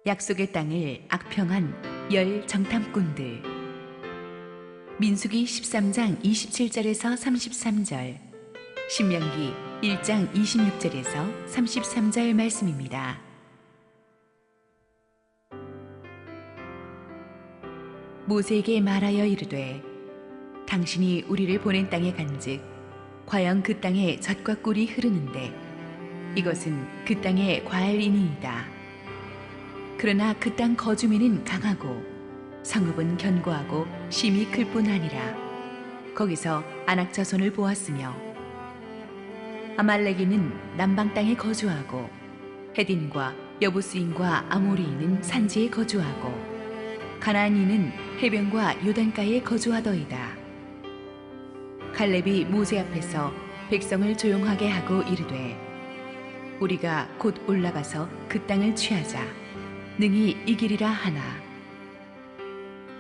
약속의 땅을 악평한 열 정탐꾼들. 민수기 13장 27절에서 33절, 신명기 1장 26절에서 33절 말씀입니다. 모세에게 말하여 이르되, 당신이 우리를 보낸 땅에 간즉 과연 그 땅에 젖과 꿀이 흐르는데 이것은 그 땅의 과일이니이다. 그러나 그 땅 거주민은 강하고 성읍은 견고하고 심히 클 뿐 아니라 거기서 아낙 자손을 보았으며, 아말렉인은 남방 땅에 거주하고 헤딘과 여부스인과 아모리인은 산지에 거주하고 가나안인은 해변과 요단가에 거주하더이다. 갈렙이 모세 앞에서 백성을 조용하게 하고 이르되, 우리가 곧 올라가서 그 땅을 취하자. 능히 이기리라 하나.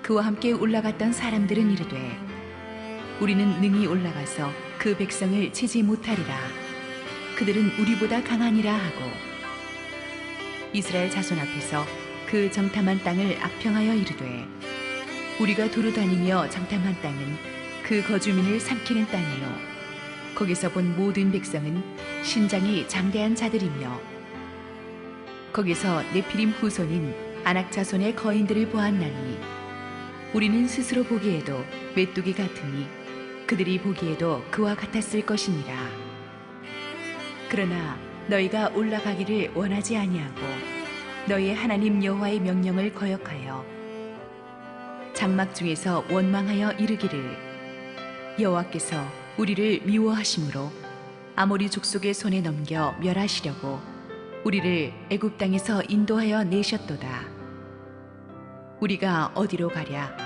그와 함께 올라갔던 사람들은 이르되, 우리는 능히 올라가서 그 백성을 치지 못하리라. 그들은 우리보다 강하니라 하고, 이스라엘 자손 앞에서 그 정탐한 땅을 악평하여 이르되, 우리가 두루 다니며 정탐한 땅은 그 거주민을 삼키는 땅이요, 거기서 본 모든 백성은 신장이 장대한 자들이며, 거기서 네피림 후손인 아낙 자손의 거인들을 보았나니 우리는 스스로 보기에도 메뚜기 같으니 그들이 보기에도 그와 같았을 것이니라. 그러나 너희가 올라가기를 원하지 아니하고 너희의 하나님 여호와의 명령을 거역하여 장막 중에서 원망하여 이르기를, 여호와께서 우리를 미워하심으로 아모리 족속의 손에 넘겨 멸하시려고 우리를 애굽 땅에서 인도하여 내셨도다. 우리가 어디로 가랴?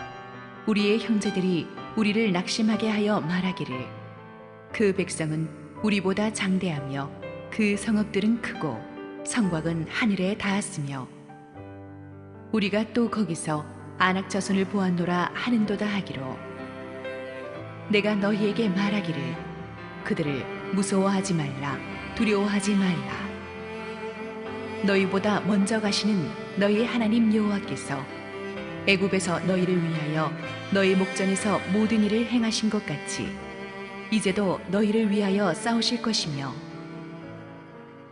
우리의 형제들이 우리를 낙심하게 하여 말하기를, 그 백성은 우리보다 장대하며 그 성읍들은 크고 성곽은 하늘에 닿았으며, 우리가 또 거기서 아낙 자손을 보았노라 하는도다 하기로, 내가 너희에게 말하기를, 그들을 무서워하지 말라, 두려워하지 말라. 너희보다 먼저 가시는 너희의 하나님 여호와께서 애굽에서 너희를 위하여 너희 목전에서 모든 일을 행하신 것 같이 이제도 너희를 위하여 싸우실 것이며,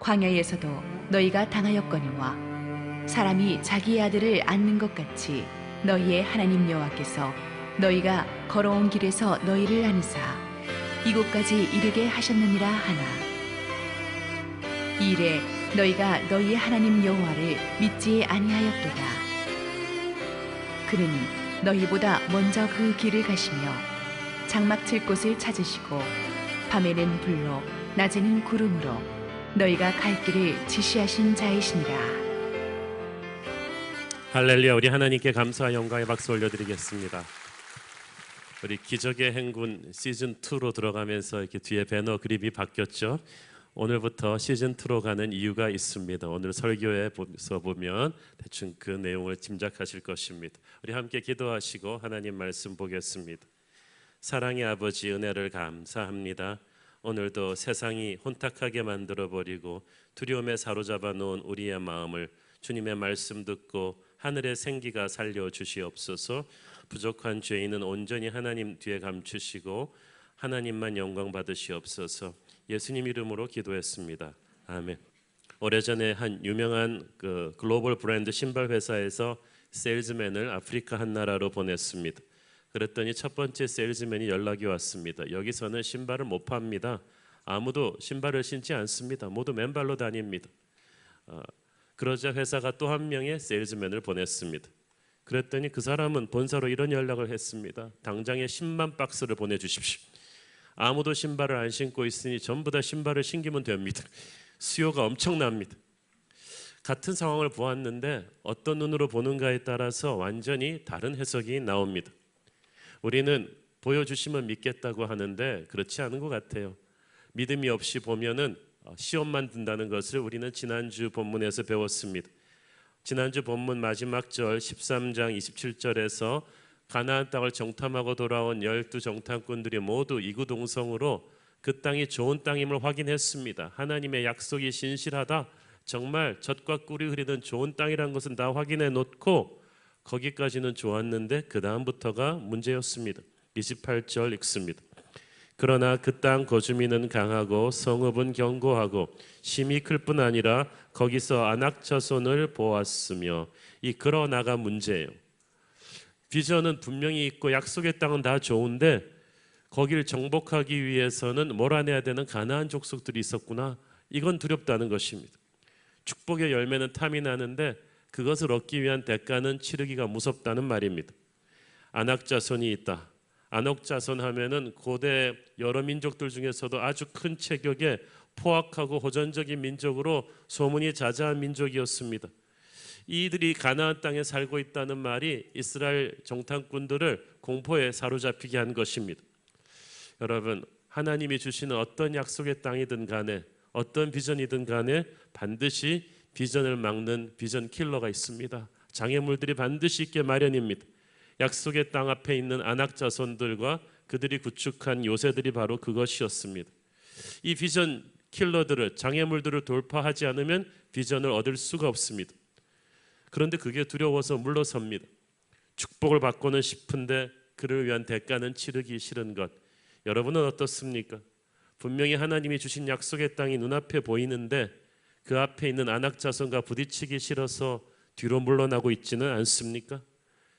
광야에서도 너희가 당하였거니와 사람이 자기의 아들을 안는 것 같이 너희의 하나님 여호와께서 너희가 걸어온 길에서 너희를 안으사 이곳까지 이르게 하셨느니라 하나. 이래 너희가 너희 하나님 여호와를 믿지 아니하였도다. 그는 너희보다 먼저 그 길을 가시며 장막 칠 곳을 찾으시고 밤에는 불로 낮에는 구름으로 너희가 갈 길을 지시하신 자이시니라. 할렐루야. 우리 하나님께 감사와 영광의 박수 올려드리겠습니다. 우리 기적의 행군 시즌 2로 들어가면서 이렇게 뒤에 배너 그림이 바뀌었죠. 오늘부터 시즌 2로 가는 이유가 있습니다. 오늘 설교에서 보면 대충 그 내용을 짐작하실 것입니다. 우리 함께 기도하시고 하나님 말씀 보겠습니다. 사랑의 아버지, 은혜를 감사합니다. 오늘도 세상이 혼탁하게 만들어버리고 두려움에 사로잡아 놓은 우리의 마음을 주님의 말씀 듣고 하늘의 생기가 살려주시옵소서. 부족한 죄인은 온전히 하나님 뒤에 감추시고 하나님만 영광 받으시옵소서. 예수님 이름으로 기도했습니다. 아멘. 오래전에 한 유명한 글로벌 브랜드 신발 회사에서 세일즈맨을 아프리카 한 나라로 보냈습니다. 그랬더니 첫 번째 세일즈맨이 연락이 왔습니다. 여기서는 신발을 못 팝니다. 아무도 신발을 신지 않습니다. 모두 맨발로 다닙니다. 그러자 회사가 또 한 명의 세일즈맨을 보냈습니다. 그랬더니 그 사람은 본사로 이런 연락을 했습니다. 당장에 10만 박스를 보내주십시오. 아무도 신발을 안 신고 있으니 전부 다 신발을 신기면 됩니다. 수요가 엄청납니다. 같은 상황을 보았는데 어떤 눈으로 보는가에 따라서 완전히 다른 해석이 나옵니다. 우리는 보여주시면 믿겠다고 하는데 그렇지 않은 것 같아요. 믿음이 없이 보면은 시험만 든다는 것을 우리는 지난주 본문에서 배웠습니다. 지난주 본문 마지막 절 13장 27절에서 가나안 땅을 정탐하고 돌아온 12 정탐꾼들이 모두 이구동성으로 그 땅이 좋은 땅임을 확인했습니다. 하나님의 약속이 신실하다, 정말 젖과 꿀이 흐르는 좋은 땅이라는 것은 다 확인해 놓고 거기까지는 좋았는데 그 다음부터가 문제였습니다. 28절 읽습니다. 그러나 그 땅 거주민은 강하고 성읍은 견고하고 심히 클 뿐 아니라 거기서 안악 자손을 보았으며, 이 그러나가 문제예요. 비전은 분명히 있고 약속의 땅은 다 좋은데 거기를 정복하기 위해서는 몰아내야 되는 가나안 족속들이 있었구나. 이건 두렵다는 것입니다. 축복의 열매는 탐이 나는데 그것을 얻기 위한 대가는 치르기가 무섭다는 말입니다. 안악 자손이 있다. 안악 자손 하면은 고대 여러 민족들 중에서도 아주 큰 체격의 포악하고 호전적인 민족으로 소문이 자자한 민족이었습니다. 이들이 가나안 땅에 살고 있다는 말이 이스라엘 정탐꾼들을 공포에 사로잡히게 한 것입니다. 여러분, 하나님이 주시는 어떤 약속의 땅이든 간에 어떤 비전이든 간에 반드시 비전을 막는 비전 킬러가 있습니다. 장애물들이 반드시 있게 마련입니다. 약속의 땅 앞에 있는 안악 자손들과 그들이 구축한 요새들이 바로 그것이었습니다. 이 비전 킬러들을, 장애물들을 돌파하지 않으면 비전을 얻을 수가 없습니다. 그런데 그게 두려워서 물러섭니다. 축복을 받고는 싶은데 그를 위한 대가는 치르기 싫은 것. 여러분은 어떻습니까? 분명히 하나님이 주신 약속의 땅이 눈앞에 보이는데 그 앞에 있는 안악 자손과 부딪히기 싫어서 뒤로 물러나고 있지는 않습니까?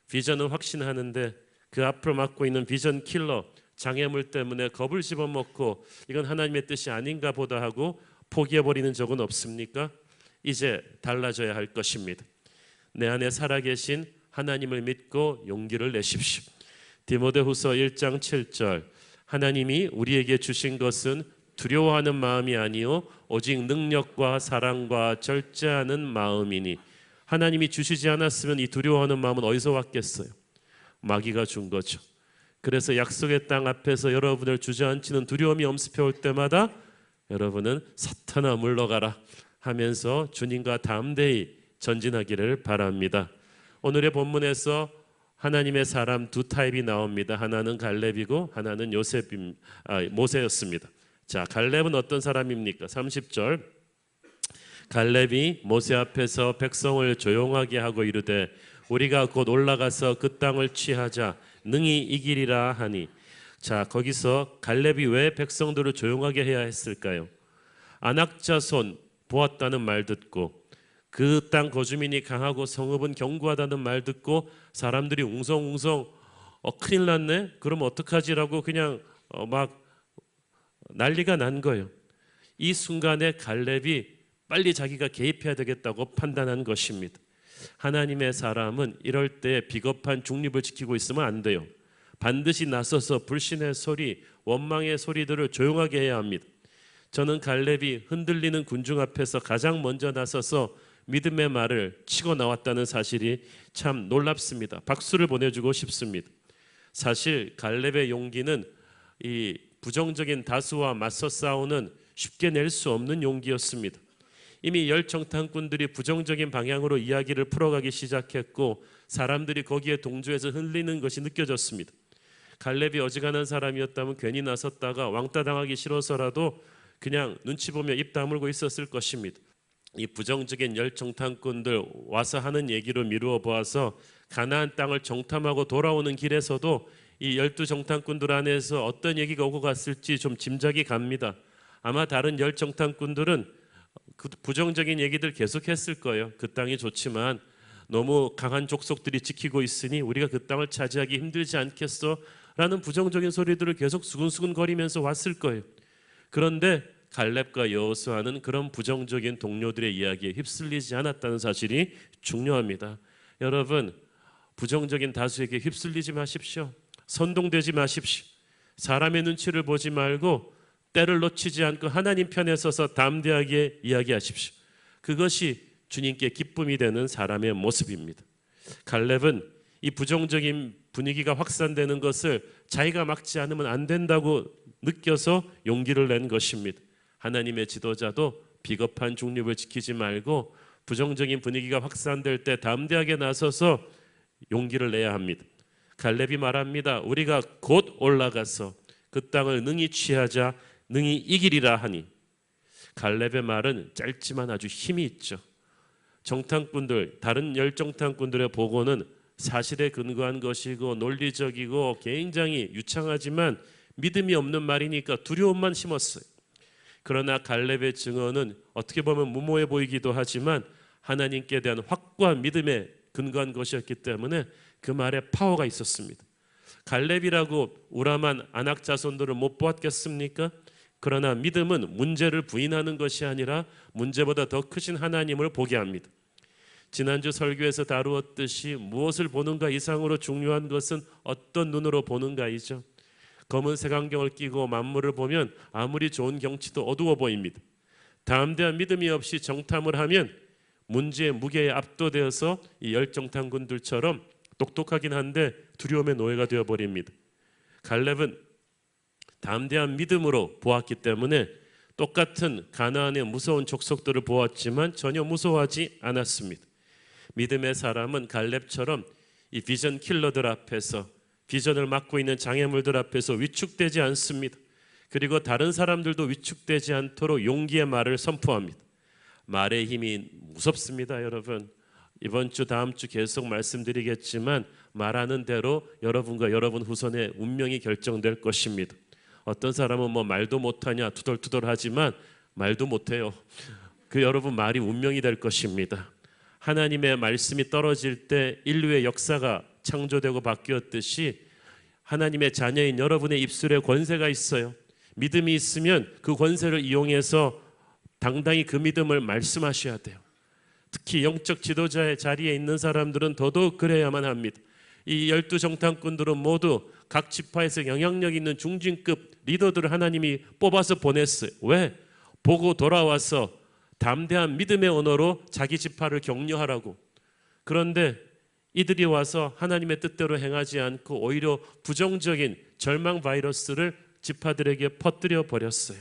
비전은 확신하는데 그 앞을 막고 있는 비전 킬러, 장애물 때문에 겁을 집어먹고 이건 하나님의 뜻이 아닌가 보다 하고 포기해버리는 적은 없습니까? 이제 달라져야 할 것입니다. 내 안에 살아계신 하나님을 믿고 용기를 내십시오. 디모데후서 1장 7절, 하나님이 우리에게 주신 것은 두려워하는 마음이 아니요 오직 능력과 사랑과 절제하는 마음이니. 하나님이 주시지 않았으면 이 두려워하는 마음은 어디서 왔겠어요? 마귀가 준 거죠. 그래서 약속의 땅 앞에서 여러분을 주저앉히는 두려움이 엄습해 올 때마다 여러분은 사탄아 물러가라 하면서 주님과 담대히 전진하기를 바랍니다. 오늘의 본문에서 하나님의 사람 두 타입이 나옵니다. 하나는 갈렙이고 하나는 모세였습니다. 자, 갈렙은 어떤 사람입니까? 30절, 갈렙이 모세 앞에서 백성을 조용하게 하고 이르되 우리가 곧 올라가서 그 땅을 취하자 능히 이기리라 하니. 자, 거기서 갈렙이 왜 백성들을 조용하게 해야 했을까요? 안악 자손 보았다는 말 듣고 그 땅 거주민이 강하고 성읍은 견고하다는 말 듣고 사람들이 웅성웅성 큰일 났네? 그럼 어떡하지라고 그냥 막 난리가 난 거예요. 이 순간에 갈렙이 빨리 자기가 개입해야 되겠다고 판단한 것입니다. 하나님의 사람은 이럴 때 비겁한 중립을 지키고 있으면 안 돼요. 반드시 나서서 불신의 소리, 원망의 소리들을 조용하게 해야 합니다. 저는 갈렙이 흔들리는 군중 앞에서 가장 먼저 나서서 믿음의 말을 치고 나왔다는 사실이 참 놀랍습니다. 박수를 보내주고 싶습니다. 사실 갈렙의 용기는 이 부정적인 다수와 맞서 싸우는 쉽게 낼 수 없는 용기였습니다. 이미 열 정탐꾼들이 부정적인 방향으로 이야기를 풀어가기 시작했고 사람들이 거기에 동조해서 흘리는 것이 느껴졌습니다. 갈렙이 어지간한 사람이었다면 괜히 나섰다가 왕따 당하기 싫어서라도 그냥 눈치 보며 입 다물고 있었을 것입니다. 이 부정적인 열 정탐꾼들 와서 하는 얘기로 미루어 보아서 가나안 땅을 정탐하고 돌아오는 길에서도 이 12 정탐꾼들 안에서 어떤 얘기가 오고 갔을지 좀 짐작이 갑니다. 아마 다른 열 정탐꾼들은 그 부정적인 얘기들 계속했을 거예요. 그 땅이 좋지만 너무 강한 족속들이 지키고 있으니 우리가 그 땅을 차지하기 힘들지 않겠어? 라는 부정적인 소리들을 계속 수근수근 거리면서 왔을 거예요. 그런데 갈렙과 여호수아는 그런 부정적인 동료들의 이야기에 휩쓸리지 않았다는 사실이 중요합니다. 여러분, 부정적인 다수에게 휩쓸리지 마십시오. 선동되지 마십시오. 사람의 눈치를 보지 말고 때를 놓치지 않고 하나님 편에 서서 담대하게 이야기하십시오. 그것이 주님께 기쁨이 되는 사람의 모습입니다. 갈렙은 이 부정적인 분위기가 확산되는 것을 자기가 막지 않으면 안 된다고 느껴서 용기를 낸 것입니다. 하나님의 지도자도 비겁한 중립을 지키지 말고 부정적인 분위기가 확산될 때 담대하게 나서서 용기를 내야 합니다. 갈렙이 말합니다. 우리가 곧 올라가서 그 땅을 능히 취하자 능히 이기리라 하니. 갈렙의 말은 짧지만 아주 힘이 있죠. 정탐꾼들, 다른 열정탐꾼들의 보고는 사실에 근거한 것이고 논리적이고 굉장히 유창하지만 믿음이 없는 말이니까 두려움만 심었어요. 그러나 갈렙의 증언은 어떻게 보면 무모해 보이기도 하지만 하나님께 대한 확고한 믿음에 근거한 것이었기 때문에 그 말에 파워가 있었습니다. 갈렙이라고 우람한 아낙 자손들을 못 보았겠습니까? 그러나 믿음은 문제를 부인하는 것이 아니라 문제보다 더 크신 하나님을 보게 합니다. 지난주 설교에서 다루었듯이 무엇을 보는가 이상으로 중요한 것은 어떤 눈으로 보는가이죠. 검은 색안경을 끼고 만물을 보면 아무리 좋은 경치도 어두워 보입니다. 담대한 믿음이 없이 정탐을 하면 문제의 무게에 압도되어서 이 열정탐꾼들처럼 똑똑하긴 한데 두려움의 노예가 되어버립니다. 갈렙은 담대한 믿음으로 보았기 때문에 똑같은 가나안의 무서운 족속들을 보았지만 전혀 무서워하지 않았습니다. 믿음의 사람은 갈렙처럼 이 비전 킬러들 앞에서, 비전을 맡고 있는 장애물들 앞에서 위축되지 않습니다. 그리고 다른 사람들도 위축되지 않도록 용기의 말을 선포합니다. 말의 힘이 무섭습니다, 여러분. 이번 주 다음 주 계속 말씀드리겠지만 말하는 대로 여러분과 여러분 후손의 운명이 결정될 것입니다. 어떤 사람은 뭐 말도 못하냐 투덜투덜하지만 말도 못해요. 그 여러분 말이 운명이 될 것입니다. 하나님의 말씀이 떨어질 때 인류의 역사가 창조되고 바뀌었듯이 하나님의 자녀인 여러분의 입술에 권세가 있어요. 믿음이 있으면 그 권세를 이용해서 당당히 그 믿음을 말씀하셔야 돼요. 특히 영적 지도자의 자리에 있는 사람들은 더더욱 그래야만 합니다. 이 12정탐꾼들은 모두 각 지파에서 영향력 있는 중진급 리더들을 하나님이 뽑아서 보냈어요. 왜? 보고 돌아와서 담대한 믿음의 언어로 자기 지파를 격려하라고. 그런데 이들이 와서 하나님의 뜻대로 행하지 않고 오히려 부정적인 절망 바이러스를 지파들에게 퍼뜨려 버렸어요.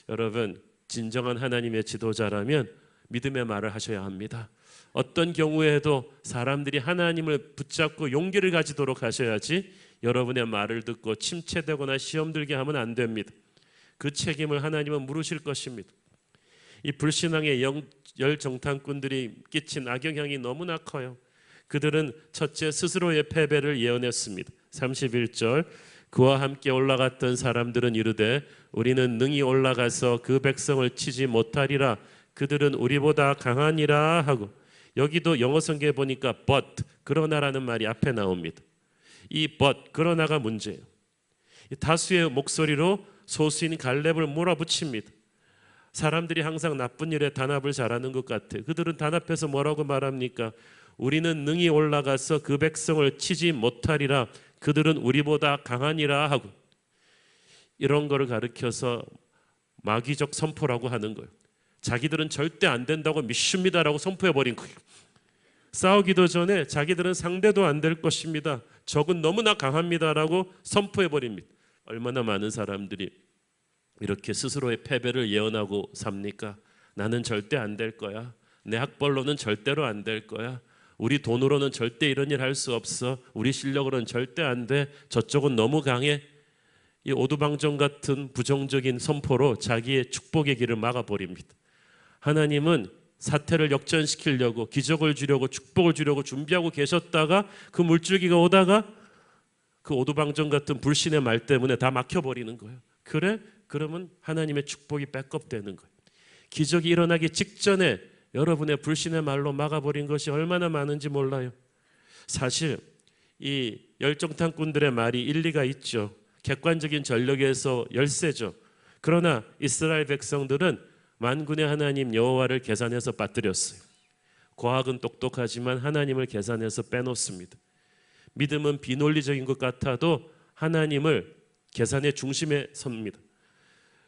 여러분, 진정한 하나님의 지도자라면 믿음의 말을 하셔야 합니다. 어떤 경우에도 사람들이 하나님을 붙잡고 용기를 가지도록 하셔야지 여러분의 말을 듣고 침체되거나 시험 들게 하면 안 됩니다. 그 책임을 하나님은 물으실 것입니다. 이 불신앙의 열정탐꾼들이 끼친 악영향이 너무나 커요. 그들은 첫째 스스로의 패배를 예언했습니다. 31절, 그와 함께 올라갔던 사람들은 이르되 우리는 능히 올라가서 그 백성을 치지 못하리라. 그들은 우리보다 강하니라 하고, 여기도 영어 성경에 보니까 but, 그러나라는 말이 앞에 나옵니다. 이 but, 그러나가 문제예요. 다수의 목소리로 소수인 갈렙을 몰아붙입니다. 사람들이 항상 나쁜 일에 단합을 잘하는 것 같아요. 그들은 단합해서 뭐라고 말합니까? 우리는 능히 올라가서 그 백성을 치지 못하리라. 그들은 우리보다 강하니라 하고, 이런 거를 가르쳐서 마귀적 선포라고 하는 거예요. 자기들은 절대 안 된다고 믿습니다라고 선포해버린 거예요. 싸우기도 전에 자기들은 상대도 안 될 것입니다. 적은 너무나 강합니다라고 선포해버립니다. 얼마나 많은 사람들이 이렇게 스스로의 패배를 예언하고 삽니까? 나는 절대 안 될 거야. 내 학벌로는 절대로 안 될 거야. 우리 돈으로는 절대 이런 일 할 수 없어. 우리 실력으로는 절대 안 돼. 저쪽은 너무 강해. 이 오두방정 같은 부정적인 선포로 자기의 축복의 길을 막아버립니다. 하나님은 사태를 역전시키려고, 기적을 주려고, 축복을 주려고 준비하고 계셨다가 그 물줄기가 오다가 그 오두방정 같은 불신의 말 때문에 다 막혀버리는 거예요. 그래? 그러면 하나님의 축복이 백업되는 거예요. 기적이 일어나기 직전에 여러분의 불신의 말로 막아버린 것이 얼마나 많은지 몰라요. 사실 이 열정탐꾼들의 말이 일리가 있죠. 객관적인 전력에서 열세죠. 그러나 이스라엘 백성들은 만군의 하나님 여호와를 계산해서 빠뜨렸어요. 과학은 똑똑하지만 하나님을 계산해서 빼놓습니다. 믿음은 비논리적인 것 같아도 하나님을 계산의 중심에 섭니다.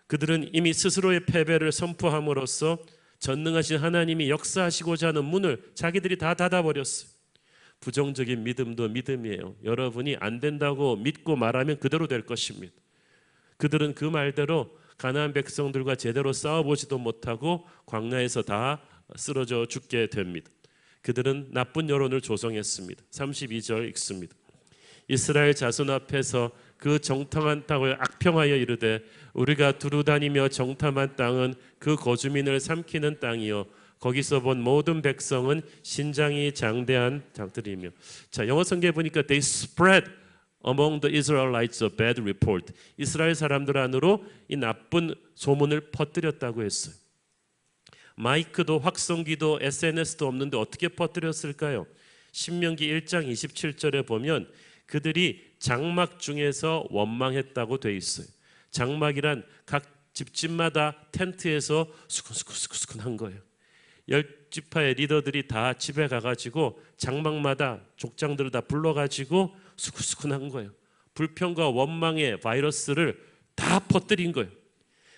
그들은 이미 스스로의 패배를 선포함으로써 전능하신 하나님이 역사하시고자 하는 문을 자기들이 다 닫아버렸어요. 부정적인 믿음도 믿음이에요. 여러분이 안 된다고 믿고 말하면 그대로 될 것입니다. 그들은 그 말대로 가나안 백성들과 제대로 싸워보지도 못하고 광야에서 다 쓰러져 죽게 됩니다. 그들은 나쁜 여론을 조성했습니다. 32절 읽습니다. 이스라엘 자손 앞에서 그 정탐한 땅을 악평하여 이르되 우리가 두루 다니며 정탐한 땅은 그 거주민을 삼키는 땅이요 거기서 본 모든 백성은 신장이 장대한 자들이며. 자, 영어 성경에 보니까 they spread among the Israelites a bad report. 이스라엘 사람들 안으로 이 나쁜 소문을 퍼뜨렸다고 했어요. 마이크도 확성기도 SNS도 없는데 어떻게 퍼뜨렸을까요? 신명기 1장 27절에 보면 그들이 장막 중에서 원망했다고 돼 있어요. 장막이란 각 집집마다 텐트에서 수근수근한 거예요. 10지파의 리더들이 다 집에 가가지고 장막마다 족장들을 다 불러가지고 수근수근한 거예요. 불평과 원망의 바이러스를 다 퍼뜨린 거예요.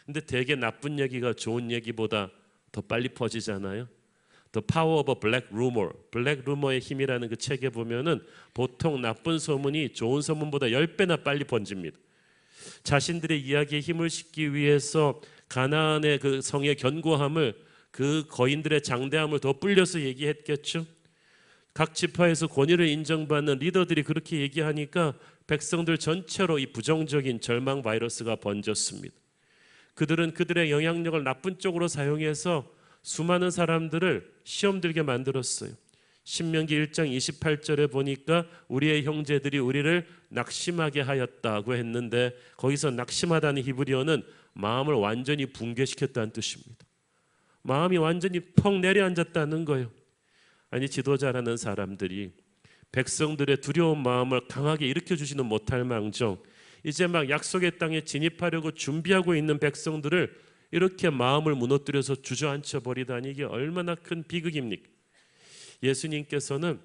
근데 되게 나쁜 얘기가 좋은 얘기보다 더 빨리 퍼지잖아요. The Power of a Black Rumor, 블랙 루머의 힘이라는 그 책에 보면은 보통 나쁜 소문이 좋은 소문보다 10배나 빨리 번집니다. 자신들의 이야기에 힘을 싣기 위해서 가나안의 그 성의 견고함을, 그 거인들의 장대함을 더 불려서 얘기했겠죠. 각 지파에서 권위를 인정받는 리더들이 그렇게 얘기하니까 백성들 전체로 이 부정적인 절망 바이러스가 번졌습니다. 그들은 그들의 영향력을 나쁜 쪽으로 사용해서 수많은 사람들을 시험 들게 만들었어요. 신명기 1장 28절에 보니까 우리의 형제들이 우리를 낙심하게 하였다고 했는데 거기서 낙심하다는 히브리어는 마음을 완전히 붕괴시켰다는 뜻입니다. 마음이 완전히 펑 내려앉았다는 거예요. 아니, 지도자라는 사람들이 백성들의 두려운 마음을 강하게 일으켜주지는 못할 망정 이제 막 약속의 땅에 진입하려고 준비하고 있는 백성들을 이렇게 마음을 무너뜨려서 주저앉혀 버리다니 이게 얼마나 큰 비극입니까? 예수님께서는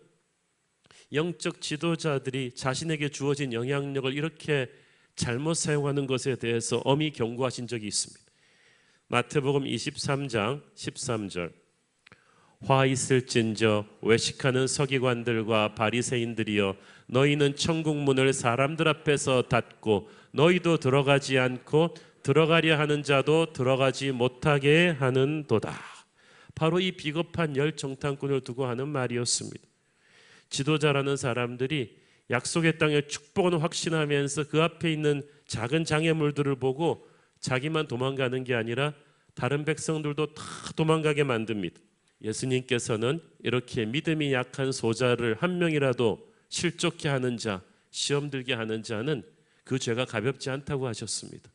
영적 지도자들이 자신에게 주어진 영향력을 이렇게 잘못 사용하는 것에 대해서 엄히 경고하신 적이 있습니다. 마태복음 23장 13절 화 있을진저 외식하는 서기관들과 바리새인들이여 너희는 천국 문을 사람들 앞에서 닫고 너희도 들어가지 않고 들어가려 하는 자도 들어가지 못하게 하는도다. 바로 이 비겁한 열 정탐꾼을 두고 하는 말이었습니다. 지도자라는 사람들이 약속의 땅의 축복은 확신하면서 그 앞에 있는 작은 장애물들을 보고 자기만 도망가는 게 아니라 다른 백성들도 다 도망가게 만듭니다. 예수님께서는 이렇게 믿음이 약한 소자를 한 명이라도 실족케 하는 자, 시험 들게 하는 자는 그 죄가 가볍지 않다고 하셨습니다.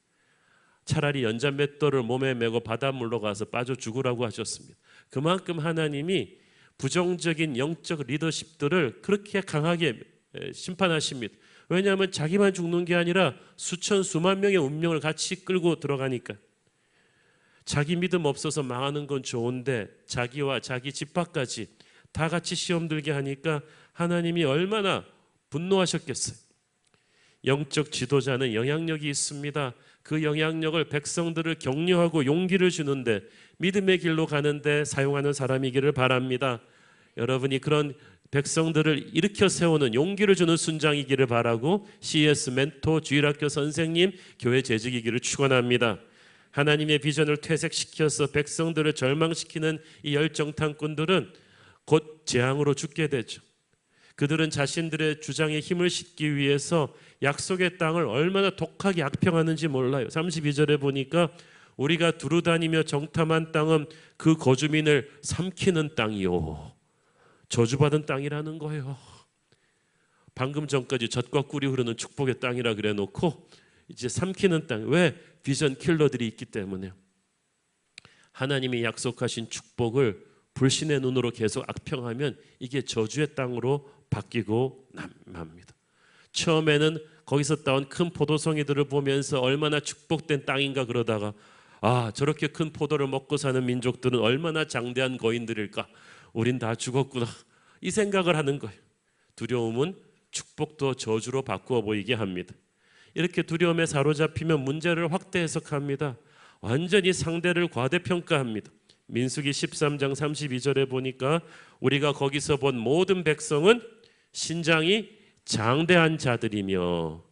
차라리 연자맷돌을 몸에 메고 바닷물로 가서 빠져 죽으라고 하셨습니다. 그만큼 하나님이 부정적인 영적 리더십들을 그렇게 강하게 심판하십니다. 왜냐하면 자기만 죽는 게 아니라 수천 수만 명의 운명을 같이 끌고 들어가니까. 자기 믿음 없어서 망하는 건 좋은데 자기와 자기 집밖까지 다 같이 시험 들게 하니까 하나님이 얼마나 분노하셨겠어요. 영적 지도자는 영향력이 있습니다. 그 영향력을 백성들을 격려하고 용기를 주는데 믿음의 길로 가는데 사용하는 사람이기를 바랍니다. 여러분이 그런 백성들을 일으켜 세우는 용기를 주는 순장이기를 바라고 CS 멘토 주일학교 선생님 교회 재직이기를 축원합니다. 하나님의 비전을 퇴색시켜서 백성들을 절망시키는 이 열정탐꾼들은 곧 재앙으로 죽게 되죠. 그들은 자신들의 주장에 힘을 싣기 위해서 약속의 땅을 얼마나 독하게 악평하는지 몰라요. 32절에 보니까 우리가 두루 다니며 정탐한 땅은 그 거주민을 삼키는 땅이요. 저주받은 땅이라는 거예요. 방금 전까지 젖과 꿀이 흐르는 축복의 땅이라 그래 놓고 이제 삼키는 땅. 왜? 비전 킬러들이 있기 때문에. 하나님이 약속하신 축복을 불신의 눈으로 계속 악평하면 이게 저주의 땅으로 바뀌고 납니다. 처음에는 거기서 따온 큰 포도송이들을 보면서 얼마나 축복된 땅인가 그러다가 저렇게 큰 포도를 먹고 사는 민족들은 얼마나 장대한 거인들일까. 우린 다 죽었구나. 이 생각을 하는 거예요. 두려움은 축복도 저주로 바꾸어 보이게 합니다. 이렇게 두려움에 사로잡히면 문제를 확대 해석합니다. 완전히 상대를 과대평가합니다. 민수기 13장 32절에 보니까 우리가 거기서 본 모든 백성은 신장이 장대한 자들이며,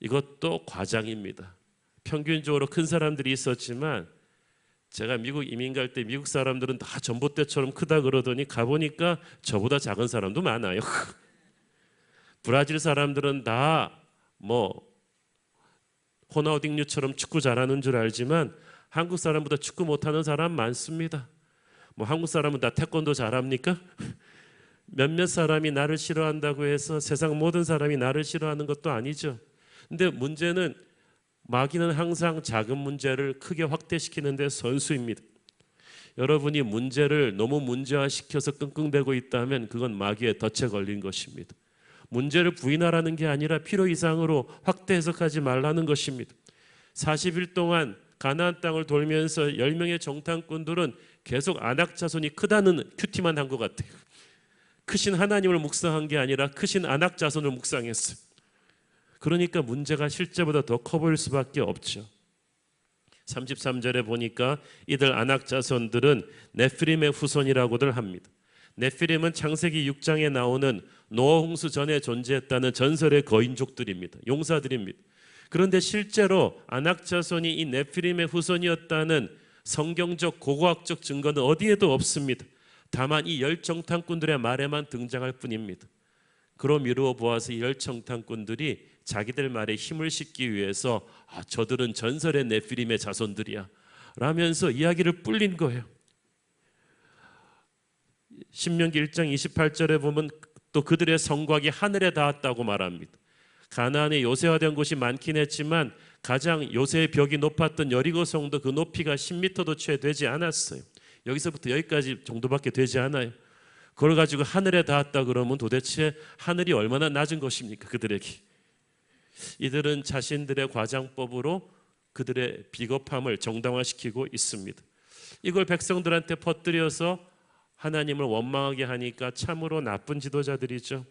이것도 과장입니다. 평균적으로 큰 사람들이 있었지만 제가 미국 이민 갈 때 미국 사람들은 다 전봇대처럼 크다 그러더니 가보니까 저보다 작은 사람도 많아요. 브라질 사람들은 다 뭐 호나우딩뉴처럼 축구 잘하는 줄 알지만 한국 사람보다 축구 못하는 사람 많습니다. 뭐 한국 사람은 다 태권도 잘합니까? 몇몇 사람이 나를 싫어한다고 해서 세상 모든 사람이 나를 싫어하는 것도 아니죠. 근데 문제는 마귀는 항상 작은 문제를 크게 확대시키는 데 선수입니다. 여러분이 문제를 너무 문제화시켜서 끙끙대고 있다면 그건 마귀의 덫에 걸린 것입니다. 문제를 부인하라는 게 아니라 필요 이상으로 확대 해석하지 말라는 것입니다. 40일 동안 가나안 땅을 돌면서 10명의 정탐꾼들은 계속 안악 자손이 크다는 큐티만 한 것 같아요. 크신 하나님을 묵상한 게 아니라 크신 안악 자손을 묵상했어요. 그러니까 문제가 실제보다 더 커 보일 수밖에 없죠. 33절에 보니까 이들 안악 자손들은 네피림의 후손이라고들 합니다. 네피림은 창세기 6장에 나오는 노아 홍수 전에 존재했다는 전설의 거인족들입니다. 용사들입니다. 그런데 실제로 안악 자손이 이 네피림의 후손이었다는 성경적 고고학적 증거는 어디에도 없습니다. 다만 이 열 정탐꾼들의 말에만 등장할 뿐입니다. 그로 미루어 보아서 이 열 정탐꾼들이 자기들 말에 힘을 싣기 위해서 저들은 전설의 네피림의 자손들이야 라면서 이야기를 뿔린 거예요. 신명기 1장 28절에 보면 또 그들의 성곽이 하늘에 닿았다고 말합니다. 가나안에 요새화된 곳이 많긴 했지만 가장 요새의 벽이 높았던 여리고 성도 그 높이가 10m도 채 되지 않았어요. 여기서부터 여기까지 정도밖에 되지 않아요. 그걸 가지고 하늘에 닿았다 그러면 도대체 하늘이 얼마나 낮은 것입니까? 그들에게. 이들은 자신들의 과장법으로 그들의 비겁함을 정당화시키고 있습니다. 이걸 백성들한테 퍼뜨려서 하나님을 원망하게 하니까 참으로 나쁜 지도자들이죠.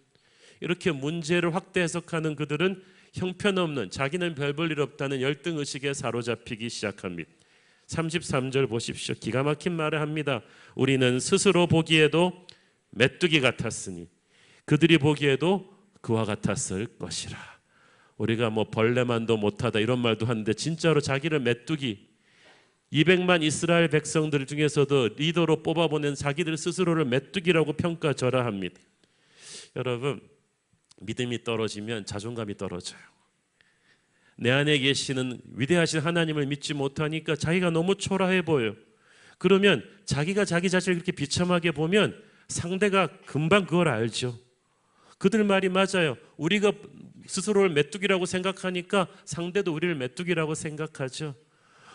이렇게 문제를 확대 해석하는 그들은 형편없는, 자기는 별 볼 일 없다는 열등의식에 사로잡히기 시작합니다. 33절 보십시오. 기가 막힌 말을 합니다. 우리는 스스로 보기에도 메뚜기 같았으니 그들이 보기에도 그와 같았을 것이라. 우리가 뭐 벌레만도 못하다 이런 말도 하는데 진짜로 자기를 메뚜기, 200만 이스라엘 백성들 중에서도 리더로 뽑아보낸 자기들 스스로를 메뚜기라고 평가절하합니다. 여러분, 믿음이 떨어지면 자존감이 떨어져요. 내 안에 계시는 위대하신 하나님을 믿지 못하니까 자기가 너무 초라해 보여요. 그러면 자기가 자기 자신을 그렇게 비참하게 보면 상대가 금방 그걸 알죠. 그들 말이 맞아요. 우리가 스스로를 메뚜기라고 생각하니까 상대도 우리를 메뚜기라고 생각하죠.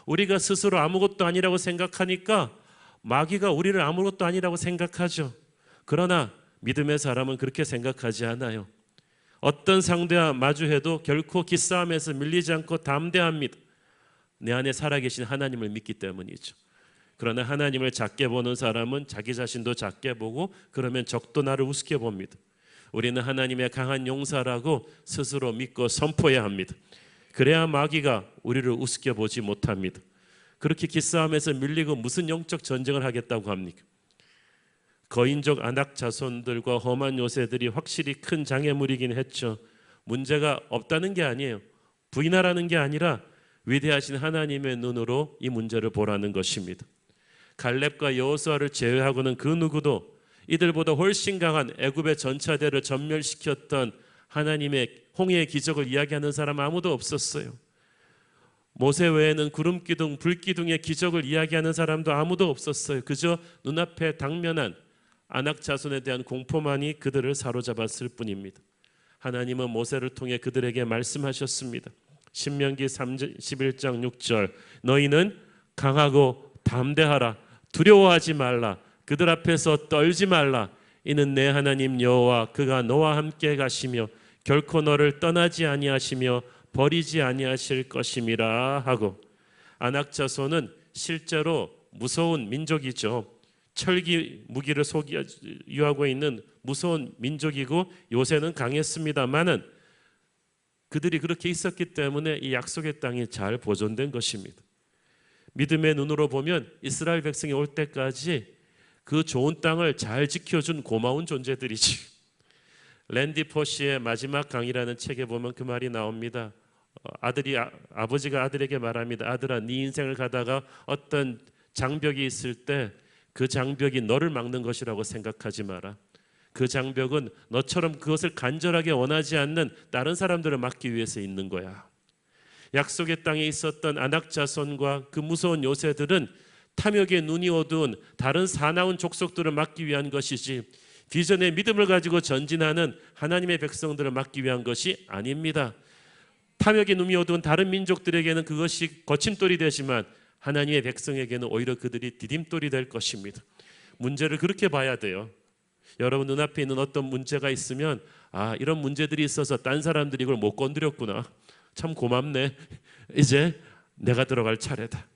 우리가 스스로 아무것도 아니라고 생각하니까 마귀가 우리를 아무것도 아니라고 생각하죠. 그러나 믿음의 사람은 그렇게 생각하지 않아요. 어떤 상대와 마주해도 결코 기싸움에서 밀리지 않고 담대합니다. 내 안에 살아계신 하나님을 믿기 때문이죠. 그러나 하나님을 작게 보는 사람은 자기 자신도 작게 보고 그러면 적도 나를 우습게 봅니다. 우리는 하나님의 강한 용사라고 스스로 믿고 선포해야 합니다. 그래야 마귀가 우리를 우습게 보지 못합니다. 그렇게 기싸움에서 밀리고 무슨 영적 전쟁을 하겠다고 합니까? 거인족 안악 자손들과 험한 요새들이 확실히 큰 장애물이긴 했죠. 문제가 없다는 게 아니에요. 부인하라는 게 아니라 위대하신 하나님의 눈으로 이 문제를 보라는 것입니다. 갈렙과 여호수아를 제외하고는 그 누구도 이들보다 훨씬 강한 애굽의 전차대를 전멸시켰던 하나님의 홍해의 기적을 이야기하는 사람 아무도 없었어요. 모세 외에는 구름기둥, 불기둥의 기적을 이야기하는 사람도 아무도 없었어요. 그저 눈앞에 당면한 안악 자손에 대한 공포만이 그들을 사로잡았을 뿐입니다. 하나님은 모세를 통해 그들에게 말씀하셨습니다. 신명기 11장 6절 너희는 강하고 담대하라. 두려워하지 말라. 그들 앞에서 떨지 말라. 이는 내 하나님 여호와 그가 너와 함께 가시며 결코 너를 떠나지 아니하시며 버리지 아니하실 것임이라 하고, 안악 자손은 실제로 무서운 민족이죠. 철기 무기를 소유하고 있는 무서운 민족이고 요새는 강했습니다만은 그들이 그렇게 있었기 때문에 이 약속의 땅이 잘 보존된 것입니다. 믿음의 눈으로 보면 이스라엘 백성이 올 때까지 그 좋은 땅을 잘 지켜준 고마운 존재들이지. 랜디 포시의 마지막 강이라는 책에 보면 그 말이 나옵니다. 아버지가 아들에게 말합니다. 아들아, 네 인생을 가다가 어떤 장벽이 있을 때 그 장벽이 너를 막는 것이라고 생각하지 마라. 그 장벽은 너처럼 그것을 간절하게 원하지 않는 다른 사람들을 막기 위해서 있는 거야. 약속의 땅에 있었던 아낙 자손과 그 무서운 요새들은 탐욕의 눈이 어두운 다른 사나운 족속들을 막기 위한 것이지 비전의 믿음을 가지고 전진하는 하나님의 백성들을 막기 위한 것이 아닙니다. 탐욕의 눈이 어두운 다른 민족들에게는 그것이 거침돌이 되지만 하나님의 백성에게는 오히려 그들이 디딤돌이 될 것입니다. 문제를 그렇게 봐야 돼요. 여러분 눈앞에 있는 어떤 문제가 있으면 이런 문제들이 있어서 딴 사람들이 이걸 못 건드렸구나. 참 고맙네. 이제 내가 들어갈 차례다.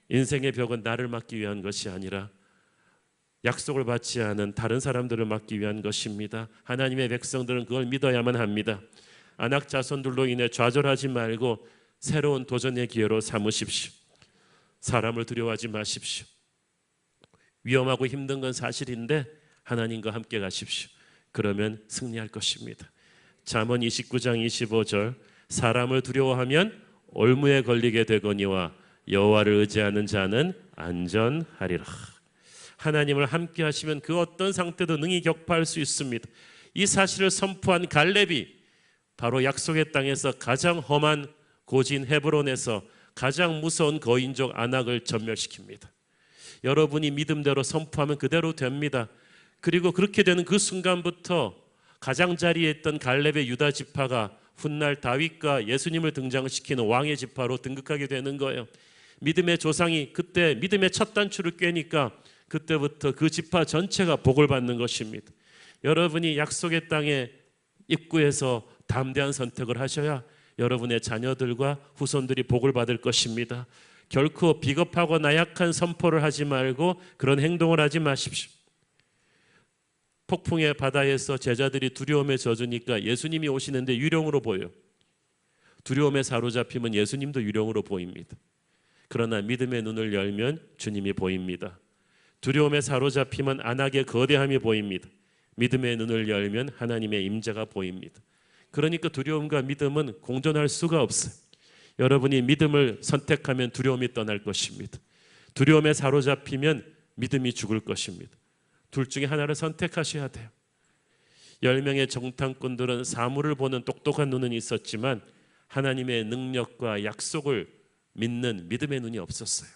인생의 벽은 나를 막기 위한 것이 아니라 약속을 받지 않은 다른 사람들을 막기 위한 것입니다. 하나님의 백성들은 그걸 믿어야만 합니다. 아낙 자손들로 인해 좌절하지 말고 새로운 도전의 기회로 삼으십시오. 사람을 두려워하지 마십시오. 위험하고 힘든 건 사실인데 하나님과 함께 가십시오. 그러면 승리할 것입니다. 잠언 29장 25절 사람을 두려워하면 올무에 걸리게 되거니와 여호와를 의지하는 자는 안전하리라. 하나님을 함께 하시면 그 어떤 상태도 능히 격파할 수 있습니다. 이 사실을 선포한 갈렙이 바로 약속의 땅에서 가장 험한 고진 헤브론에서 가장 무서운 거인족 아낙을 전멸시킵니다. 여러분이 믿음대로 선포하면 그대로 됩니다. 그리고 그렇게 되는 그 순간부터 가장자리에 있던 갈렙의 유다 지파가 훗날 다윗과 예수님을 등장시키는 왕의 지파로 등극하게 되는 거예요. 믿음의 조상이 그때 믿음의 첫 단추를 꿰니까 그때부터 그 지파 전체가 복을 받는 것입니다. 여러분이 약속의 땅에 입구에서 담대한 선택을 하셔야 여러분의 자녀들과 후손들이 복을 받을 것입니다. 결코 비겁하고 나약한 선포를 하지 말고 그런 행동을 하지 마십시오. 폭풍의 바다에서 제자들이 두려움에 젖으니까 예수님이 오시는데 유령으로 보여요. 두려움에 사로잡히면 예수님도 유령으로 보입니다. 그러나 믿음의 눈을 열면 주님이 보입니다. 두려움에 사로잡히면 안악의 거대함이 보입니다. 믿음의 눈을 열면 하나님의 임재가 보입니다. 그러니까 두려움과 믿음은 공존할 수가 없어요. 여러분이 믿음을 선택하면 두려움이 떠날 것입니다. 두려움에 사로잡히면 믿음이 죽을 것입니다. 둘 중에 하나를 선택하셔야 돼요. 10명의 정탐꾼들은 사물을 보는 똑똑한 눈은 있었지만 하나님의 능력과 약속을 믿는 믿음의 눈이 없었어요.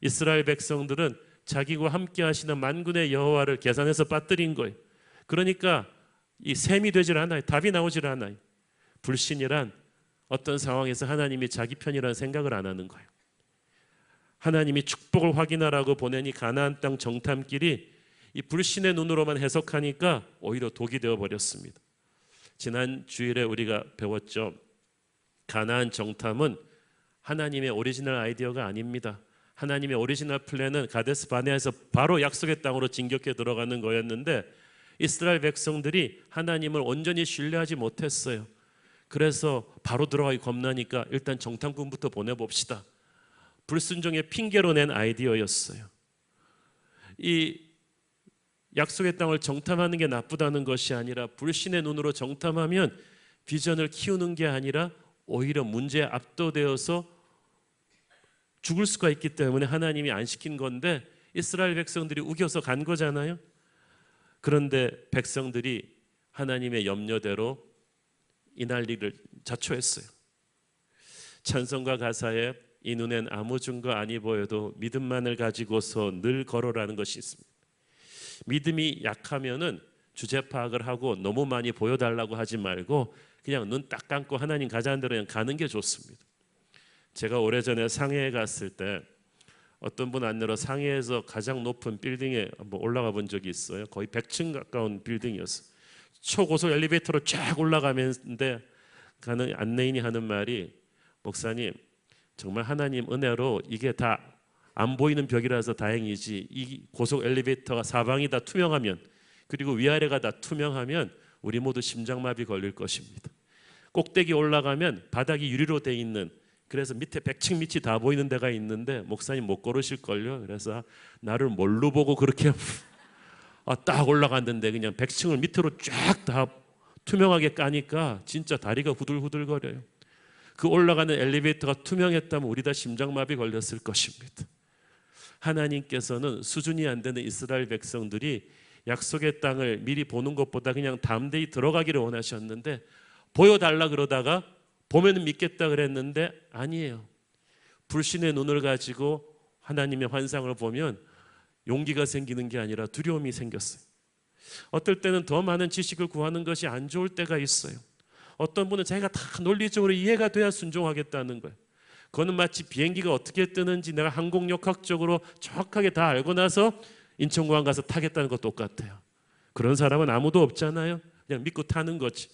이스라엘 백성들은 자기와 함께 하시는 만군의 여호와를 계산해서 빠뜨린 거예요. 그러니까 이 셈이 되질 않아요. 답이 나오질 않아요. 불신이란 어떤 상황에서 하나님이 자기 편이라는 생각을 안 하는 거예요. 하나님이 축복을 확인하라고 보내니 가나안 땅 정탐길이 이 불신의 눈으로만 해석하니까 오히려 독이 되어 버렸습니다. 지난 주일에 우리가 배웠죠. 가나안 정탐은 하나님의 오리지널 아이디어가 아닙니다. 하나님의 오리지널 플랜은 가데스 바네아에서 바로 약속의 땅으로 진격해 들어가는 거였는데 이스라엘 백성들이 하나님을 온전히 신뢰하지 못했어요. 그래서 바로 들어가기 겁나니까 일단 정탐꾼부터 보내봅시다. 불순종의 핑계로 낸 아이디어였어요. 이 약속의 땅을 정탐하는 게 나쁘다는 것이 아니라 불신의 눈으로 정탐하면 비전을 키우는 게 아니라 오히려 문제에 압도되어서 죽을 수가 있기 때문에 하나님이 안 시킨 건데 이스라엘 백성들이 우겨서 간 거잖아요. 그런데 백성들이 하나님의 염려대로 이 난리를 자초했어요. 찬송가 가사에 이 눈엔 아무 증거 아니 보여도 믿음만을 가지고서 늘 걸어라는 것이 있습니다. 믿음이 약하면은 주제 파악을 하고 너무 많이 보여달라고 하지 말고 그냥 눈 딱 감고 하나님 가자는 대로 그냥 가는 게 좋습니다. 제가 오래전에 상해에 갔을 때 어떤 분 안내로 상해에서 가장 높은 빌딩에 한번 올라가 본 적이 있어요. 거의 100층 가까운 빌딩이었어요. 초고속 엘리베이터로 쫙 올라가는데 가는 안내인이 하는 말이 목사님 정말 하나님 은혜로 이게 다 안 보이는 벽이라서 다행이지 이 고속 엘리베이터가 사방이 다 투명하면 그리고 위아래가 다 투명하면 우리 모두 심장마비 걸릴 것입니다. 꼭대기 올라가면 바닥이 유리로 돼 있는 그래서 밑에 100층 밑이 다 보이는 데가 있는데 목사님 못 걸으실걸요. 그래서 나를 뭘로 보고 그렇게 딱 올라갔는데 그냥 100층을 밑으로 쫙 다 투명하게 까니까 진짜 다리가 후들후들거려요. 그 올라가는 엘리베이터가 투명했다면 우리 다 심장마비 걸렸을 것입니다. 하나님께서는 수준이 안 되는 이스라엘 백성들이 약속의 땅을 미리 보는 것보다 그냥 담대히 들어가기를 원하셨는데, 보여달라 그러다가 보면 믿겠다 그랬는데 아니에요. 불신의 눈을 가지고 하나님의 환상을 보면 용기가 생기는 게 아니라 두려움이 생겼어요. 어떨 때는 더 많은 지식을 구하는 것이 안 좋을 때가 있어요. 어떤 분은 자기가 다 논리적으로 이해가 돼야 순종하겠다는 거예요. 그거는 마치 비행기가 어떻게 뜨는지 내가 항공역학적으로 정확하게 다 알고 나서 인천공항 가서 타겠다는 것 똑같아요. 그런 사람은 아무도 없잖아요. 그냥 믿고 타는 거지.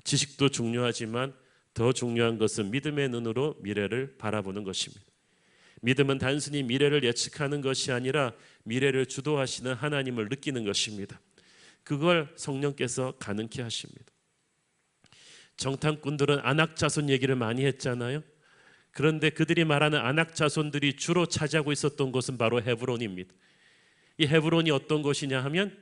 지식도 중요하지만 더 중요한 것은 믿음의 눈으로 미래를 바라보는 것입니다. 믿음은 단순히 미래를 예측하는 것이 아니라 미래를 주도하시는 하나님을 느끼는 것입니다. 그걸 성령께서 가능케 하십니다. 정탐꾼들은 아낙 자손 얘기를 많이 했잖아요. 그런데 그들이 말하는 아낙 자손들이 주로 차지하고 있었던 곳은 바로 헤브론입니다. 이 헤브론이 어떤 곳이냐 하면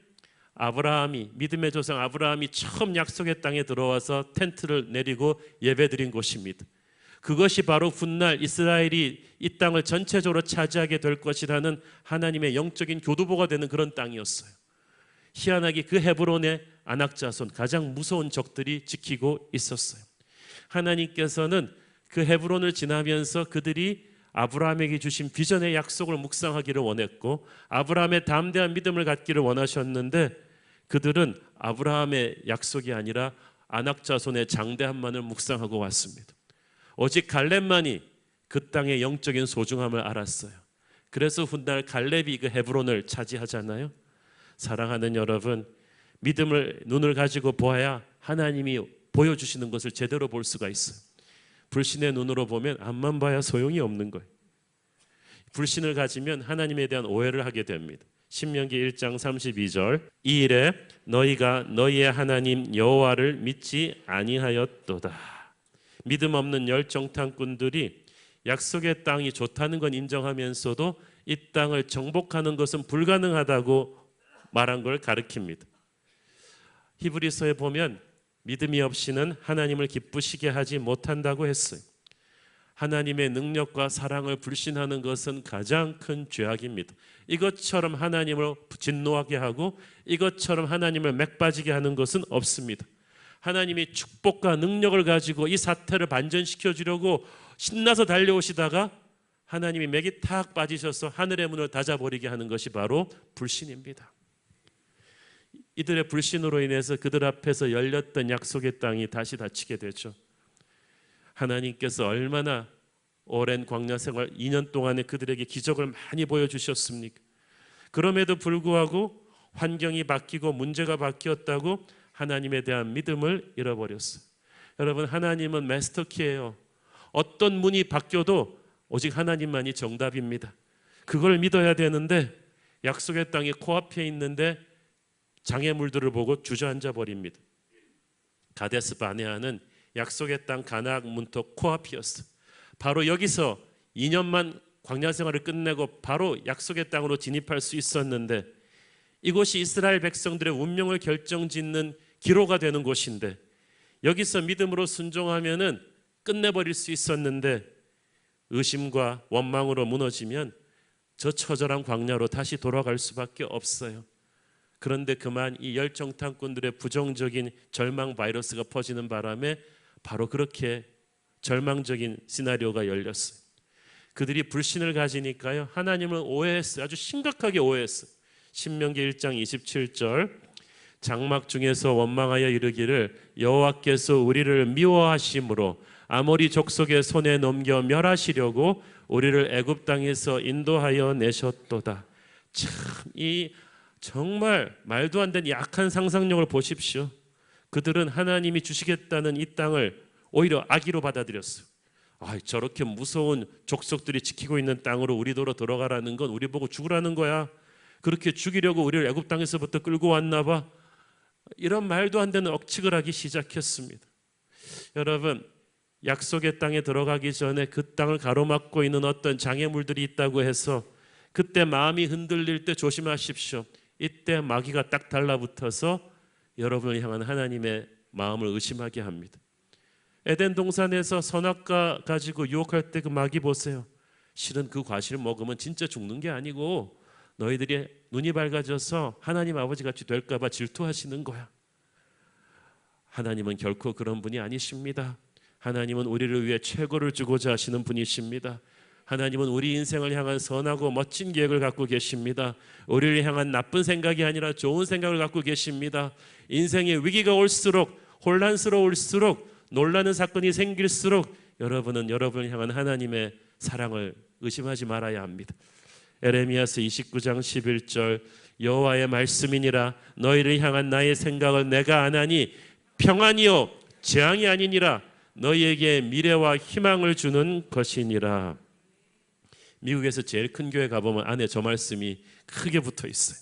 아브라함이, 믿음의 조상 아브라함이 처음 약속의 땅에 들어와서 텐트를 내리고 예배드린 곳입니다. 그것이 바로 훗날 이스라엘이 이 땅을 전체적으로 차지하게 될 것이라는 하나님의 영적인 교두보가 되는 그런 땅이었어요. 희한하게 그 헤브론의 아낙 자손, 가장 무서운 적들이 지키고 있었어요. 하나님께서는 그 헤브론을 지나면서 그들이 아브라함에게 주신 비전의 약속을 묵상하기를 원했고, 아브라함의 담대한 믿음을 갖기를 원하셨는데, 그들은 아브라함의 약속이 아니라 아낙 자손의 장대함만을 묵상하고 왔습니다. 오직 갈렙만이 그 땅의 영적인 소중함을 알았어요. 그래서 훗날 갈렙이 그 헤브론을 차지하잖아요. 사랑하는 여러분, 믿음을 눈을 가지고 보아야 하나님이 보여주시는 것을 제대로 볼 수가 있어요. 불신의 눈으로 보면 앞만 봐야 소용이 없는 거예요. 불신을 가지면 하나님에 대한 오해를 하게 됩니다. 신명기 1장 32절, 이 일에 너희가 너희의 하나님 여호와를 믿지 아니하였도다. 믿음 없는 열정탐꾼들이 약속의 땅이 좋다는 건 인정하면서도 이 땅을 정복하는 것은 불가능하다고 말한 걸 가리킵니다. 히브리서에 보면 믿음이 없이는 하나님을 기쁘시게 하지 못한다고 했어요. 하나님의 능력과 사랑을 불신하는 것은 가장 큰 죄악입니다. 이것처럼 하나님을 진노하게 하고 이것처럼 하나님을 맥빠지게 하는 것은 없습니다. 하나님이 축복과 능력을 가지고 이 사태를 반전시켜 주려고 신나서 달려오시다가 하나님이 맥이 탁 빠지셔서 하늘의 문을 닫아버리게 하는 것이 바로 불신입니다. 이들의 불신으로 인해서 그들 앞에서 열렸던 약속의 땅이 다시 닫히게 되죠. 하나님께서 얼마나 오랜 광야 생활 2년 동안에 그들에게 기적을 많이 보여주셨습니까? 그럼에도 불구하고 환경이 바뀌고 문제가 바뀌었다고 하나님에 대한 믿음을 잃어버렸어요. 여러분, 하나님은 마스터키예요. 어떤 문이 바뀌어도 오직 하나님만이 정답입니다. 그걸 믿어야 되는데 약속의 땅이 코앞에 있는데 장애물들을 보고 주저앉아 버립니다. 가데스 바네아는 약속의 땅 가나안 문턱 코앞이었어. 바로 여기서 2년만 광야 생활을 끝내고 바로 약속의 땅으로 진입할 수 있었는데, 이곳이 이스라엘 백성들의 운명을 결정짓는 기로가 되는 곳인데, 여기서 믿음으로 순종하면은 끝내버릴 수 있었는데 의심과 원망으로 무너지면 저 처절한 광야로 다시 돌아갈 수밖에 없어요. 그런데 그만 이 열정탐꾼들의 부정적인 절망 바이러스가 퍼지는 바람에 바로 그렇게 절망적인 시나리오가 열렸어요. 그들이 불신을 가지니까요, 하나님을 오해했어요. 아주 심각하게 오해했어요. 신명기 1장 27절, 장막 중에서 원망하여 이르기를 여호와께서 우리를 미워하심으로 아모리 족속의 손에 넘겨 멸하시려고 우리를 애굽 땅에서 인도하여 내셨도다. 참, 이 정말 말도 안 되는 약한 상상력을 보십시오. 그들은 하나님이 주시겠다는 이 땅을 오히려 악의로 받아들였어요. 저렇게 무서운 족속들이 지키고 있는 땅으로 우리도로 들어가라는 건 우리 보고 죽으라는 거야. 그렇게 죽이려고 우리를 애굽 땅에서부터 끌고 왔나 봐. 이런 말도 안 되는 억측을 하기 시작했습니다. 여러분, 약속의 땅에 들어가기 전에 그 땅을 가로막고 있는 어떤 장애물들이 있다고 해서 그때 마음이 흔들릴 때 조심하십시오. 이때 마귀가 딱 달라붙어서 여러분을 향한 하나님의 마음을 의심하게 합니다. 에덴 동산에서 선악과 가지고 유혹할 때 그 마귀 보세요. 실은 그 과실을 먹으면 진짜 죽는 게 아니고 너희들이 눈이 밝아져서 하나님 아버지 같이 될까 봐 질투하시는 거야. 하나님은 결코 그런 분이 아니십니다. 하나님은 우리를 위해 최고를 주고자 하시는 분이십니다. 하나님은 우리 인생을 향한 선하고 멋진 계획을 갖고 계십니다. 우리를 향한 나쁜 생각이 아니라 좋은 생각을 갖고 계십니다. 인생의 위기가 올수록, 혼란스러울수록, 놀라는 사건이 생길수록 여러분은 여러분을 향한 하나님의 사랑을 의심하지 말아야 합니다. 에레미야서 29장 11절 여호와의 말씀이니라 너희를 향한 나의 생각을 내가 아나니 평안이요 재앙이 아니니라 너희에게 미래와 희망을 주는 것이니라. 미국에서 제일 큰 교회 가보면 안에 저 말씀이 크게 붙어 있어요.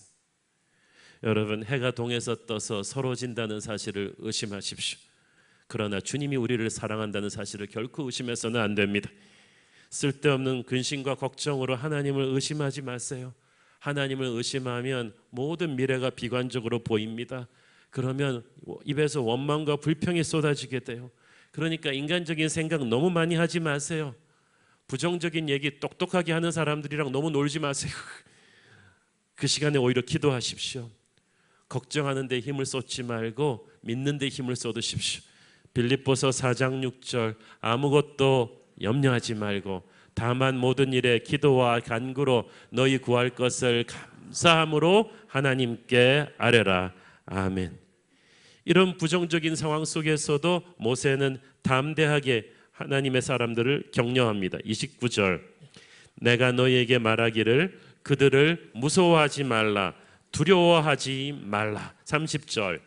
여러분, 해가 동에서 떠서 서러진다는 사실을 의심하십시오. 그러나 주님이 우리를 사랑한다는 사실을 결코 의심해서는 안 됩니다. 쓸데없는 근심과 걱정으로 하나님을 의심하지 마세요. 하나님을 의심하면 모든 미래가 비관적으로 보입니다. 그러면 입에서 원망과 불평이 쏟아지게 돼요. 그러니까 인간적인 생각 너무 많이 하지 마세요. 부정적인 얘기 똑똑하게 하는 사람들이랑 너무 놀지 마세요. 그 시간에 오히려 기도하십시오. 걱정하는 데 힘을 쏟지 말고 믿는 데 힘을 쏟으십시오. 빌립보서 4장 6절 아무것도 염려하지 말고 다만 모든 일에 기도와 간구로 너희 구할 것을 감사함으로 하나님께 아뢰라. 아멘. 이런 부정적인 상황 속에서도 모세는 담대하게 하나님의 사람들을 격려합니다. 29절 내가 너희에게 말하기를 그들을 무서워하지 말라 두려워하지 말라. 30절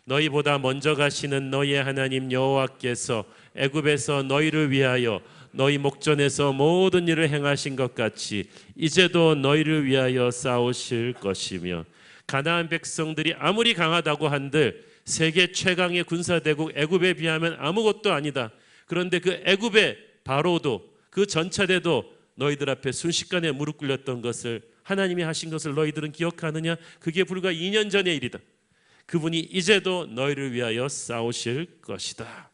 너희보다 먼저 가시는 너희의 하나님 여호와께서 애굽에서 너희를 위하여 너희 목전에서 모든 일을 행하신 것 같이 이제도 너희를 위하여 싸우실 것이며 가나안 백성들이 아무리 강하다고 한들 세계 최강의 군사대국 애굽에 비하면 아무것도 아니다. 그런데 그 애굽의 바로도 그 전차대도 너희들 앞에 순식간에 무릎 꿇렸던 것을 하나님이 하신 것을 너희들은 기억하느냐? 그게 불과 2년 전의 일이다. 그분이 이제도 너희를 위하여 싸우실 것이다.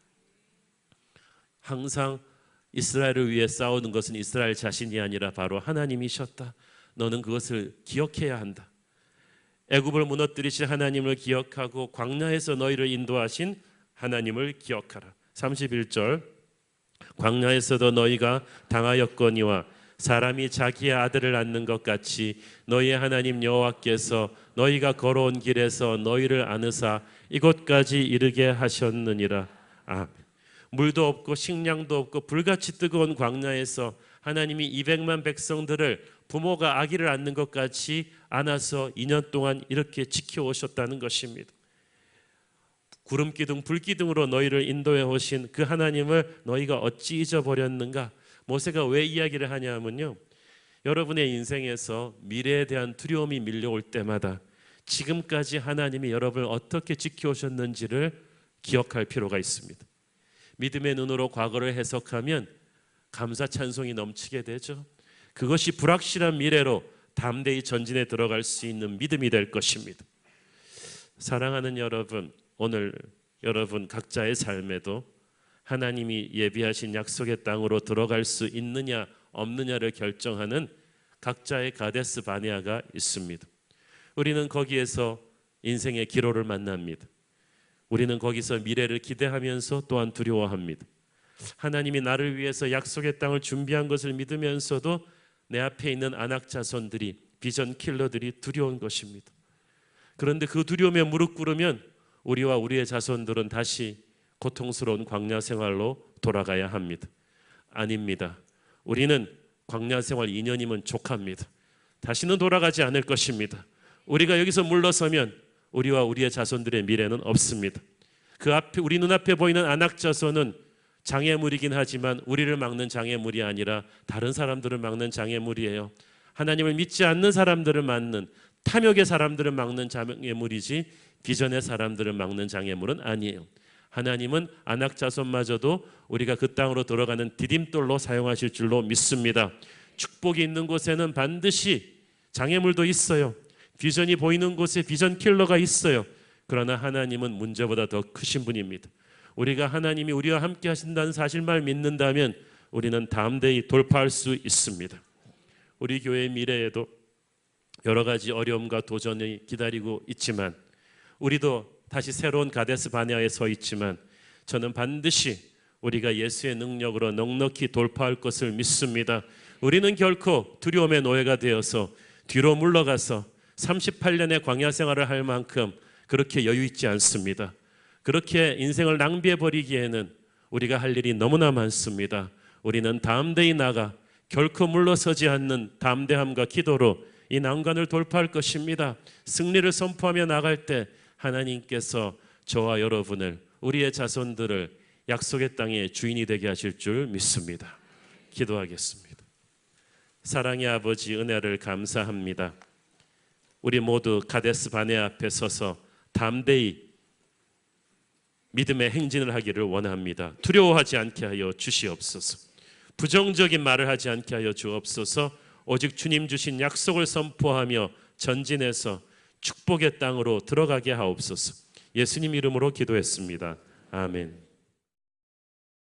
항상 이스라엘을 위해 싸우는 것은 이스라엘 자신이 아니라 바로 하나님이셨다. 너는 그것을 기억해야 한다. 애굽을 무너뜨리신 하나님을 기억하고 광야에서 너희를 인도하신 하나님을 기억하라. 31절 광야에서도 너희가 당하였거니와 사람이 자기의 아들을 낳는 것 같이 너희의 하나님 여호와께서 너희가 걸어온 길에서 너희를 안으사 이곳까지 이르게 하셨느니라. 아멘. 물도 없고 식량도 없고 불같이 뜨거운 광야에서 하나님이 200만 백성들을 부모가 아기를 안는 것 같이 안아서 2년 동안 이렇게 지켜오셨다는 것입니다. 구름기둥 불기둥으로 너희를 인도해 오신 그 하나님을 너희가 어찌 잊어버렸는가? 모세가 왜 이야기를 하냐면요, 여러분의 인생에서 미래에 대한 두려움이 밀려올 때마다 지금까지 하나님이 여러분을 어떻게 지켜오셨는지를 기억할 필요가 있습니다. 믿음의 눈으로 과거를 해석하면 감사 찬송이 넘치게 되죠. 그것이 불확실한 미래로 담대히 전진에 들어갈 수 있는 믿음이 될 것입니다. 사랑하는 여러분, 오늘 여러분 각자의 삶에도 하나님이 예비하신 약속의 땅으로 들어갈 수 있느냐 없느냐를 결정하는 각자의 가데스 바네아가 있습니다. 우리는 거기에서 인생의 기로를 만납니다. 우리는 거기서 미래를 기대하면서 또한 두려워합니다. 하나님이 나를 위해서 약속의 땅을 준비한 것을 믿으면서도 내 앞에 있는 안악자손들이, 비전 킬러들이 두려운 것입니다. 그런데 그 두려움에 무릎 꿇으면 우리와 우리의 자손들은 다시 고통스러운 광야 생활로 돌아가야 합니다. 아닙니다. 우리는 광야 생활 2년이면 족합니다. 다시는 돌아가지 않을 것입니다. 우리가 여기서 물러서면 우리와 우리의 자손들의 미래는 없습니다. 그 앞에 우리 눈앞에 보이는 안악자손은 장애물이긴 하지만 우리를 막는 장애물이 아니라 다른 사람들을 막는 장애물이에요. 하나님을 믿지 않는 사람들을 막는, 탐욕의 사람들을 막는 장애물이지 비전의 사람들을 막는 장애물은 아니에요. 하나님은 안악자손마저도 우리가 그 땅으로 들어가는 디딤돌로 사용하실 줄로 믿습니다. 축복이 있는 곳에는 반드시 장애물도 있어요. 비전이 보이는 곳에 비전 킬러가 있어요. 그러나 하나님은 문제보다 더 크신 분입니다. 우리가 하나님이 우리와 함께 하신다는 사실만 믿는다면 우리는 담대히 돌파할 수 있습니다. 우리 교회의 미래에도 여러 가지 어려움과 도전이 기다리고 있지만 우리도 다시 새로운 가데스 바네아에 서 있지만 저는 반드시 우리가 예수의 능력으로 넉넉히 돌파할 것을 믿습니다. 우리는 결코 두려움의 노예가 되어서 뒤로 물러가서 38년의 광야 생활을 할 만큼 그렇게 여유 있지 않습니다. 그렇게 인생을 낭비해 버리기에는 우리가 할 일이 너무나 많습니다. 우리는 담대히 나가 결코 물러서지 않는 담대함과 기도로 이 난관을 돌파할 것입니다. 승리를 선포하며 나갈 때 하나님께서 저와 여러분을, 우리의 자손들을 약속의 땅의 주인이 되게 하실 줄 믿습니다. 기도하겠습니다. 사랑의 아버지, 은혜를 감사합니다. 우리 모두 가데스 바네아 앞에 서서 담대히 믿음의 행진을 하기를 원합니다. 두려워하지 않게 하여 주시옵소서. 부정적인 말을 하지 않게 하여 주옵소서. 오직 주님 주신 약속을 선포하며 전진해서 축복의 땅으로 들어가게 하옵소서. 예수님 이름으로 기도했습니다. 아멘.